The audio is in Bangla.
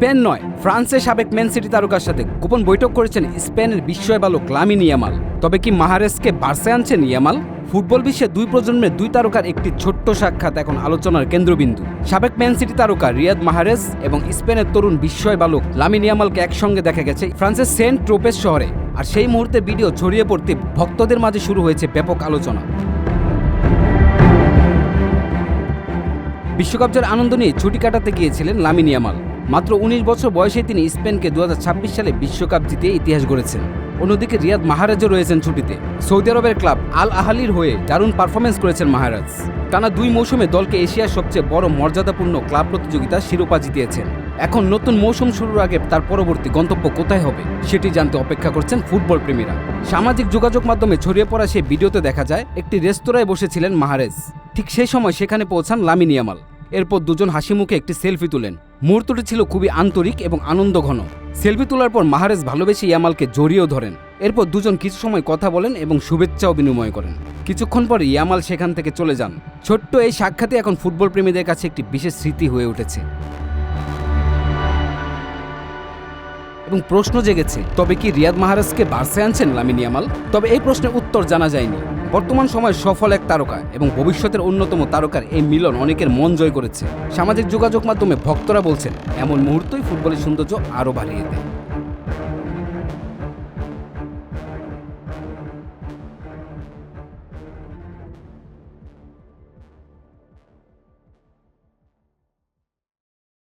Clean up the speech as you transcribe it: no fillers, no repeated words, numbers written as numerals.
স্পেন নয়, ফ্রান্সের সাবেক ম্যান সিটি তারকার সাথে গোপন বৈঠক করেছেন স্পেনের বিস্ময় বালক লামিন ইয়ামাল। তবে কি মাহারেজকে বার্সায় আনছেন ইয়ামাল? ফুটবল বিশ্বে দুই প্রজন্মের দুই তারকার একটি ছোট্ট সাক্ষাৎ এখন আলোচনার কেন্দ্রবিন্দু। সাবেক ম্যান সিটি তারকা রিয়াদ মাহারেজ এবং স্পেনের তরুণ বিস্ময় বালক লামিন ইয়ামালকে একসঙ্গে দেখা গেছে ফ্রান্সের সেন্ট ট্রোপেজ শহরে। আর সেই মুহূর্তে ভিডিও ছড়িয়ে পড়তে ভক্তদের মাঝে শুরু হয়েছে ব্যাপক আলোচনা। বিশ্বকাপ জয়ের আনন্দ নিয়ে ছুটি কাটাতে গিয়েছিলেন লামিন ইয়ামাল। মাত্র ১৯ বছর বয়সে তিনি স্পেনকে ২০২৬ সালে বিশ্বকাপ জিতে ইতিহাস গড়েছেন। অন্যদিকে রিয়াদ মাহারেজও রয়েছেন ছুটিতে। সৌদি আরবের ক্লাব আল আহালির হয়ে দারুণ পারফরমেন্স করেছেন মাহারেজ। টানা ২ মৌসুমে দলকে এশিয়ার সবচেয়ে বড় মর্যাদাপূর্ণ ক্লাব প্রতিযোগিতার শিরোপা জিতিয়েছেন। এখন নতুন মৌসুম শুরুর আগে তার পরবর্তী গন্তব্য কোথায় হবে সেটি জানতে অপেক্ষা করছেন ফুটবল প্রেমীরা। সামাজিক যোগাযোগ মাধ্যমে ছড়িয়ে পড়া সেই ভিডিওতে দেখা যায় একটি রেস্তোরাঁয় বসেছিলেন মাহারেজ। ঠিক সেই সময় সেখানে পৌঁছান লামিন ইয়ামাল। এরপর দুজন হাসি মুখে একটি সেলফি তোলেন। মুহূর্তটি ছিল খুবই আন্তরিক এবং আনন্দঘন। সেলফি তোলার পর মাহারেজ ভালোবেসে ইয়ামালকে জড়িয়েও ধরেন। এরপর দুজন কিছু সময় কথা বলেন এবং শুভেচ্ছাও বিনিময় করেন। কিছুক্ষণ পরে ইয়ামাল সেখান থেকে চলে যান। ছোট্ট এই সাক্ষাতে এখন ফুটবল প্রেমীদের কাছে একটি বিশেষ স্মৃতি হয়ে উঠেছে এবং প্রশ্ন জেগেছে, তবে কি রিয়াদ মাহারেজকে বার্সায় আনছেন লামিন ইয়ামাল? তবে এই প্রশ্নের উত্তর জানা যায়নি। বর্তমান সময়ে সফল এক তারকা এবং ভবিষ্যতের অন্যতম তারকার এই মিলন অনেকের মন জয় করেছে। সামাজিক যোগাযোগ মাধ্যমে ভক্তরা বলছেন এমন মুহূর্তই ফুটবলের সৌন্দর্য আরও বাড়িয়ে দেয়।